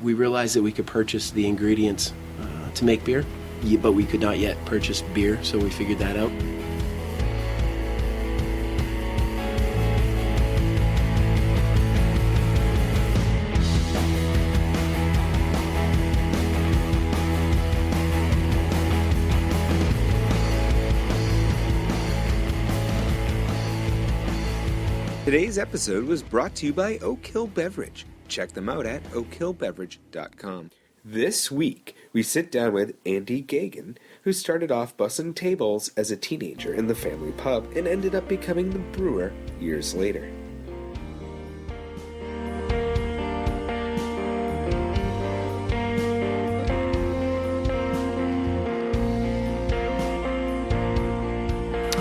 We realized that we could purchase the ingredients to make beer, but we could not yet purchase beer, so we figured that out. Today's episode was brought to you by Oak Hill Beverage. Check them out at oakhillbeverage.com. This week, we sit down with Andy Geaghan, who started off bussing tables as a teenager in the family pub and ended up becoming the brewer years later.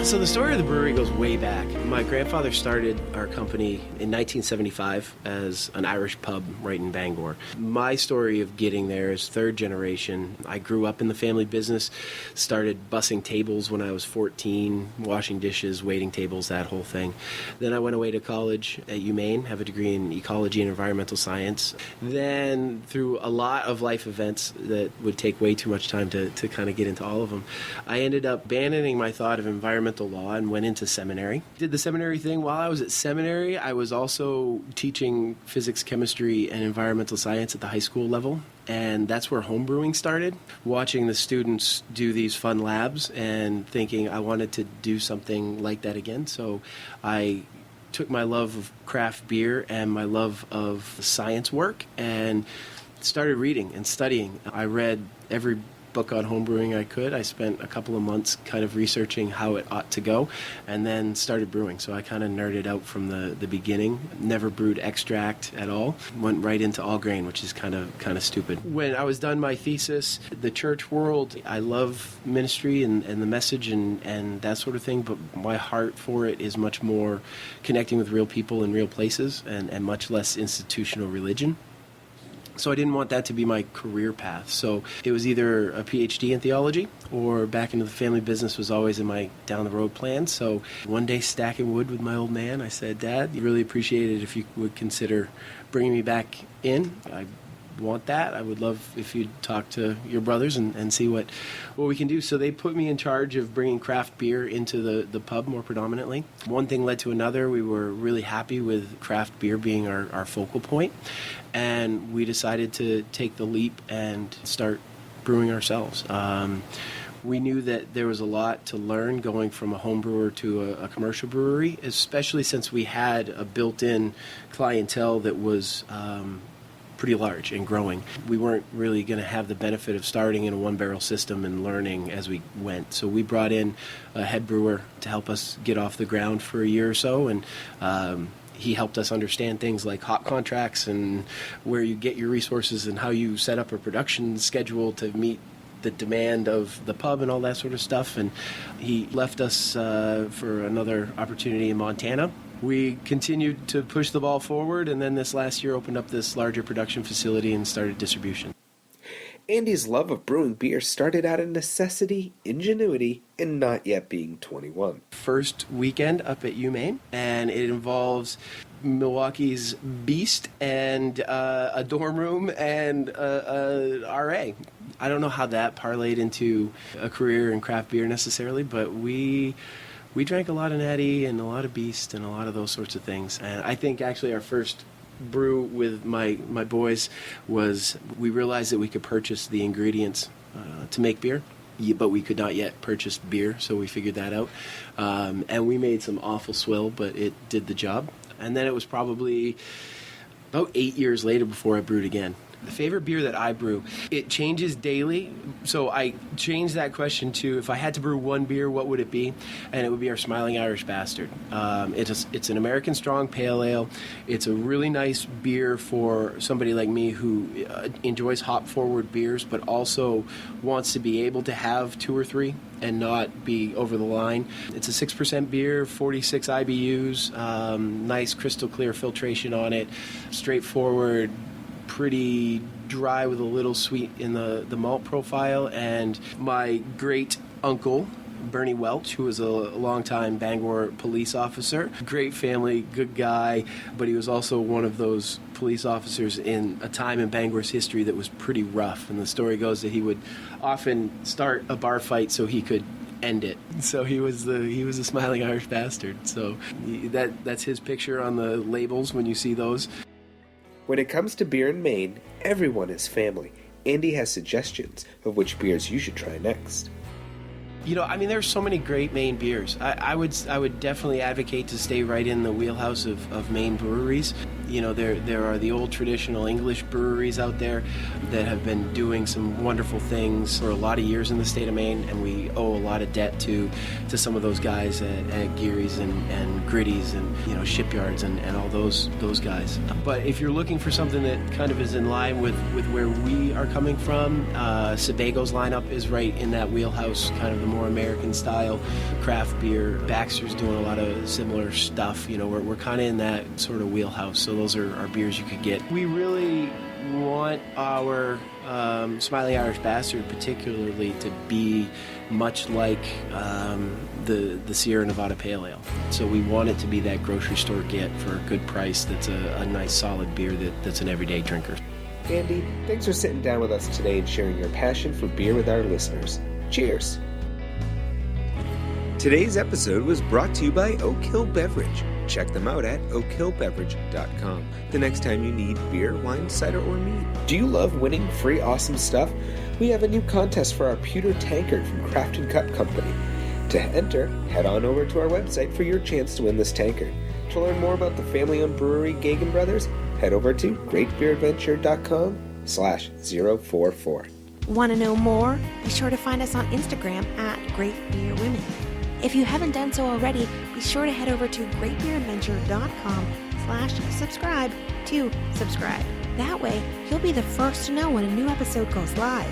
So the story of the brewery goes way back. My grandfather started our company in 1975 as an Irish pub right in Bangor. My story of getting there is third generation. I grew up in the family business, started bussing tables when I was 14, washing dishes, waiting tables, that whole thing. Then I went away to college at UMaine, have a degree in ecology and environmental science. Then through a lot of life events that would take way too much time to kind of get into all of them, I ended up abandoning my thought of environmental law and went into seminary. Did the seminary thing. While I was at seminary, I was also teaching physics, chemistry, and environmental science at the high school level. And that's where homebrewing started. Watching the students do these fun labs and thinking I wanted to do something like that again. So I took my love of craft beer and my love of science work and started reading and studying. I read every book on homebrewing I could. I spent a couple of months kind of researching how it ought to go and then started brewing. So I kind of nerded out from the beginning. Never brewed extract at all. Went right into all grain, which is kind of stupid. When I was done my thesis, the church world, I love ministry and the message and that sort of thing, but my heart for it is much more connecting with real people in real places and much less institutional religion. So I didn't want that to be my career path. So it was either a PhD in theology or back into the family business was always in my down the road plan. So one day stacking wood with my old man, I said, Dad, I'd really appreciate it if you would consider bringing me back in. I want that. I would love if you'd talk to your brothers and see what we can do. So they put me in charge of bringing craft beer into the pub more predominantly. One thing led to another. We were really happy with craft beer being our focal point. And we decided to take the leap and start brewing ourselves. We knew that there was a lot to learn going from a home brewer to a commercial brewery, especially since we had a built-in clientele that was pretty large and growing. We weren't really going to have the benefit of starting in a one-barrel system and learning as we went. So we brought in a head brewer to help us get off the ground for a year or so, and he helped us understand things like hop contracts and where you get your resources and how you set up a production schedule to meet the demand of the pub and all that sort of stuff. And he left us for another opportunity in Montana. We continued to push the ball forward, and then this last year opened up this larger production facility and started distribution. Andy's love of brewing beer started out of necessity, ingenuity, and not yet being 21. First weekend up at UMaine, and it involves Milwaukee's Beast and a dorm room and a RA. I don't know how that parlayed into a career in craft beer necessarily, but we drank a lot of Natty and a lot of Beast and a lot of those sorts of things. And I think actually our first brew with my boys was we realized that we could purchase the ingredients to make beer, but we could not yet purchase beer, so we figured that out. And we made some awful swill, but it did the job. And then it was probably about 8 years later before I brewed again. The favorite beer that I brew, it changes daily. So I changed that question to, if I had to brew one beer, what would it be? And it would be our Smiling Irish Bastard. It's an American strong pale ale. It's a really nice beer for somebody like me who enjoys hop-forward beers, but also wants to be able to have 2 or 3 and not be over the line. It's a 6% beer, 46 IBUs, nice crystal clear filtration on it, straightforward, pretty dry with a little sweet in the malt profile. And my great uncle Bernie Welch, who was a longtime Bangor police officer. Great family, good guy, but he was also one of those police officers in a time in Bangor's history that was pretty rough. And the story goes that he would often start a bar fight so he could end it. So he was a smiling Irish bastard. So that's his picture on the labels when you see those. When it comes to beer in Maine, everyone is family. Andy has suggestions of which beers you should try next. There's so many great Maine beers. I would definitely advocate to stay right in the wheelhouse of Maine breweries. There are the old traditional English breweries out there that have been doing some wonderful things for a lot of years in the state of Maine, and we owe a lot of debt to some of those guys at Geary's and Gritty's and Shipyards and all those guys. But if you're looking for something that kind of is in line with where we are coming from, Sebago's lineup is right in that wheelhouse, kind of the more American style craft beer. Baxter's doing a lot of similar stuff. We're kind of in that sort of wheelhouse. So those are our beers you could get. We really want our Smiling Irish Bastard particularly to be much like the Sierra Nevada Pale Ale. So we want it to be that grocery store get for a good price that's a nice solid beer that's an everyday drinker. Andy, thanks for sitting down with us today and sharing your passion for beer with our listeners. Cheers! Today's episode was brought to you by Oak Hill Beverage. Check them out at oakhillbeverage.com the next time you need beer, wine, cider, or mead. Do you love winning free awesome stuff? We have a new contest for our pewter tankard from Craft & Cup Company. To enter, head on over to our website for your chance to win this tankard. To learn more about the family-owned brewery Geaghan Brothers, head over to greatbeeradventure.com/044. Want to know more? Be sure to find us on Instagram at Great Beer Women. If you haven't done so already, be sure to head over to greatbeeradventure.com/subscribe to subscribe. That way, you'll be the first to know when a new episode goes live.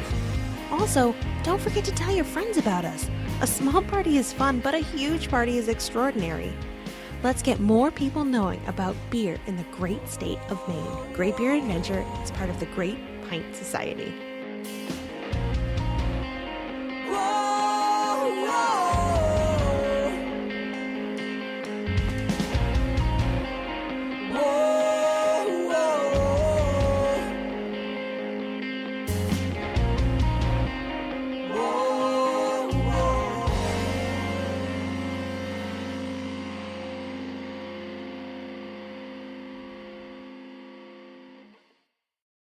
Also, don't forget to tell your friends about us. A small party is fun, but a huge party is extraordinary. Let's get more people knowing about beer in the great state of Maine. Great Beer Adventure is part of the Great Pint Society.